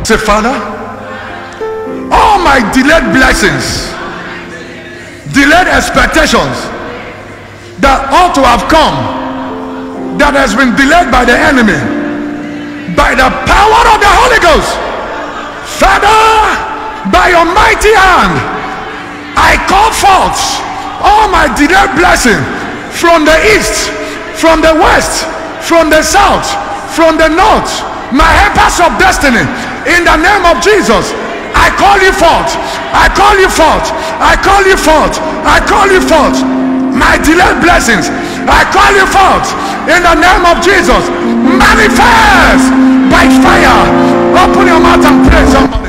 Say, Father, all my delayed blessings, delayed expectations that ought to have come, that has been delayed by the enemy, by the power of the Holy Ghost, Father, by your mighty hand, I call forth all my delayed blessing from the east, from the west, from the south, from the north, my helpers of destiny, in the name of Jesus. I call you forth, I call you forth, I call you forth, I call you forth, my delayed blessings, I call you forth in the name of Jesus. Manifest by fire. Open your mouth and pray somebody.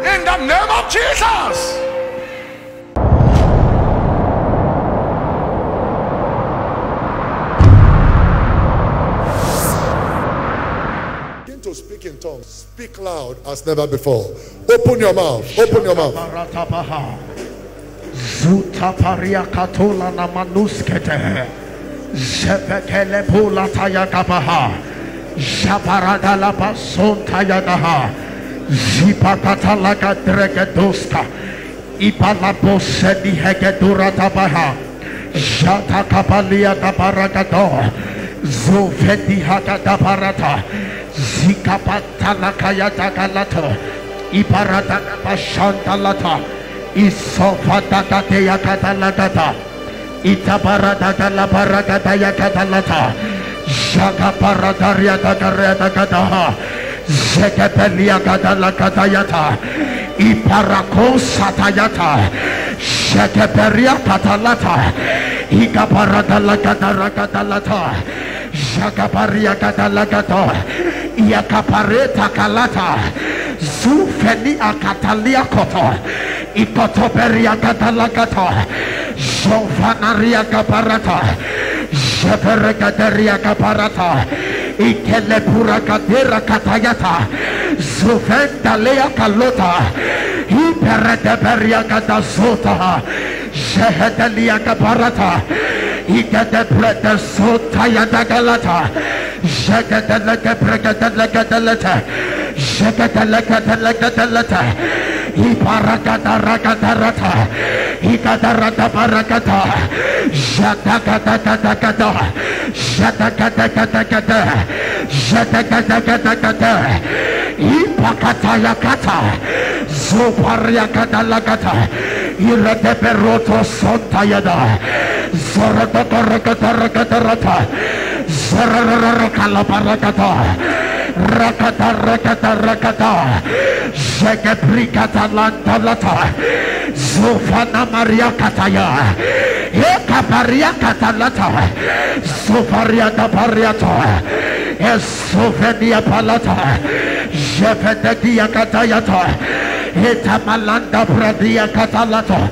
In the name of Jesus. Begin to speak in tongues. Speak loud as never before. Open your mouth. Open your mouth. Zutaparia katola na manuskete. Zepekele pula tayakabaha. Jabarada la bason tayagaha. Zipakata laga dregedoska. Ibala bosedi hegedura tabaha. Jata kabalia tabaragado. Zofedi hagada barata. Zikapata lakaya tagalato. Ibarata bashanta lata. Isofata kateya katalagata. Itabarata galabaragata yakatalata. Jaga baradaria tagarea tagadaha. Zekepelia gadala gadayata. Iparako satayata. Zekeperia katalata. Ikaparadala gadara gadalata. Jagabaria gadala gado. Iakapareta kalata. Zufeni akatalia koto. Ikotoperia gadala gato. Jovanaria gabarata. Jeperegaderia gabarata. Ikele pura kadera katayata. Zuvenda lea kalota. Iperede beria kadazota. Jehedelia gabarata. Ikede brede sota yadagalata. Jegedeleke bregedeleke delete. Jegedeleke deleke delete. Iparagada ragadarata. Ikadarata barakata. Jatakatakata. Jatakatakata. Jatakatakata. Ipakatayakata. Zopariakatalakata. Iradeperoto sontayada. Zoratakarakatarakatarata. Zorararakalabarakata. Rakata rakata rakata. Jegebrikata lantalata. Zofana Maria Kataya. Ekaparia Katalata. Zofaria Tapariata. Esofenia Palata. Jefedia Katayata. Etamalanda Pradia Katalata.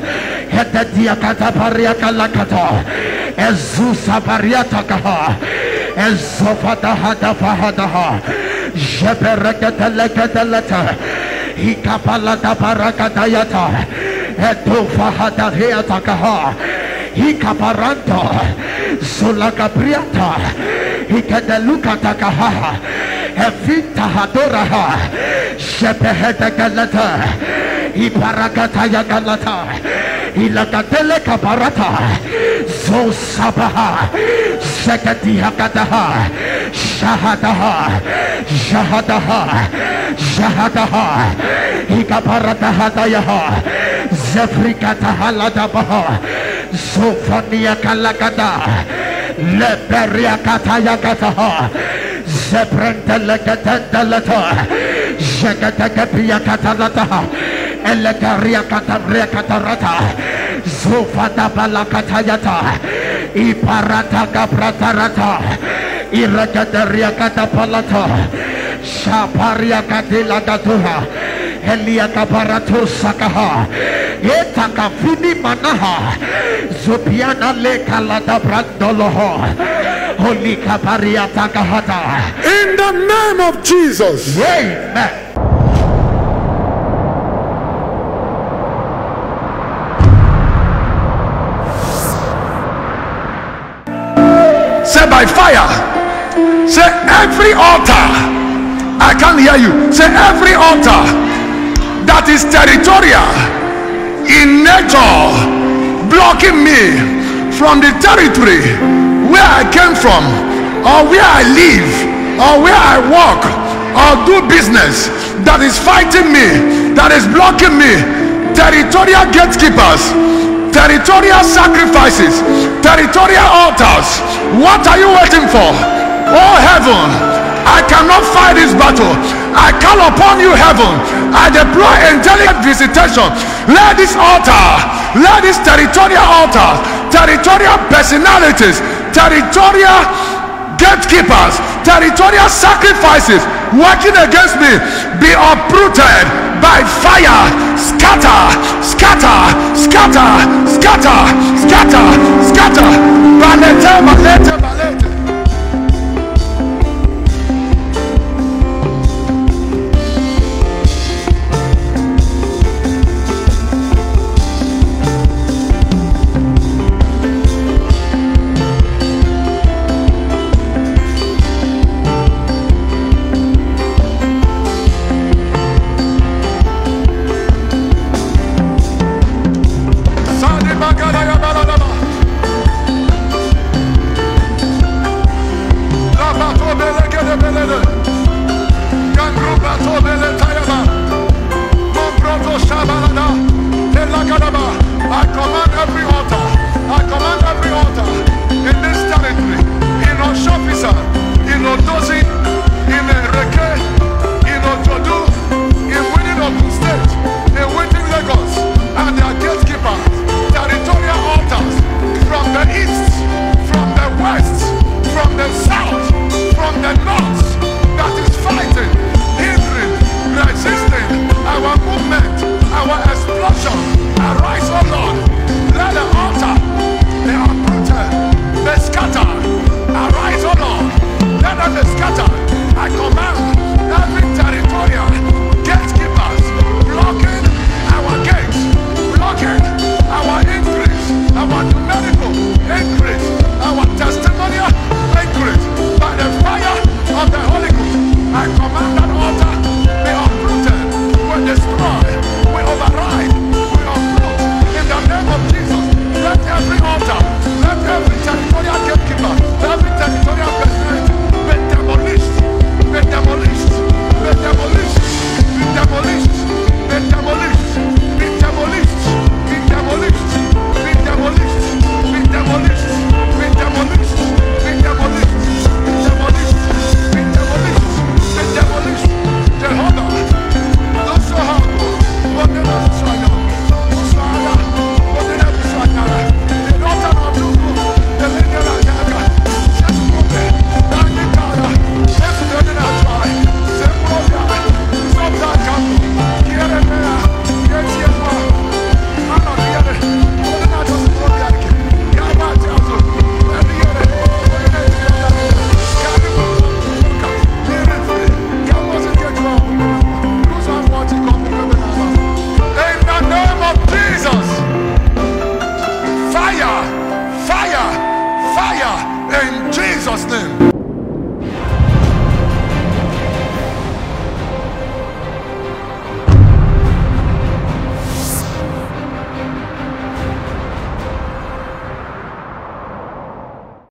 Hetedia Kataparia Kalakata. Ezusa Pariata Kaha. Ezofata Hadafahadaha. Jeperekatelekateleta. Hikapalata Parakatayata. Etofahada Heatakaha. Hikaparanta. Solakapriata. Hikadelukatakaha. Evita Hadoraha. Shepehedekalata. Iparakataya Galata. Ilakatele Kaparata. Zosabaha. Sekatiha Kataha. Shahadaha. Shahadaha. Shahadaha. Ikaparata Hadayaha. Zefrikata Haladabaha. Sofania Kalakada. Leberia kataya kataha. Zebrendele ketendeleta. Jegetekepia katalata. Elegaria katabria katarata. Zufata balakatayata. Iparata kapratarata. Iragaderia katapalata. Shaparia katila gatuha. Elia kabarato sakaha. Etaka fini manaha. Zupiana le kalada brandoloho. Holy kaparia takahata. In the name of Jesus. Amen. Say by fire. Say every altar. I can't hear you. Say every altar that is territorial in nature, blocking me from the territory where I came from, or where I live, or where I work, or do business, that is fighting me, that is blocking me. Territorial gatekeepers, territorial sacrifices, territorial altars. What are you waiting for? Oh heaven, I cannot fight this battle. I call upon you, heaven. I deploy angelic visitation. Let this altar, let this territorial altar, territorial personalities, territorial gatekeepers, territorial sacrifices working against me be uprooted by fire. Scatter, scatter, scatter, scatter, scatter, scatter.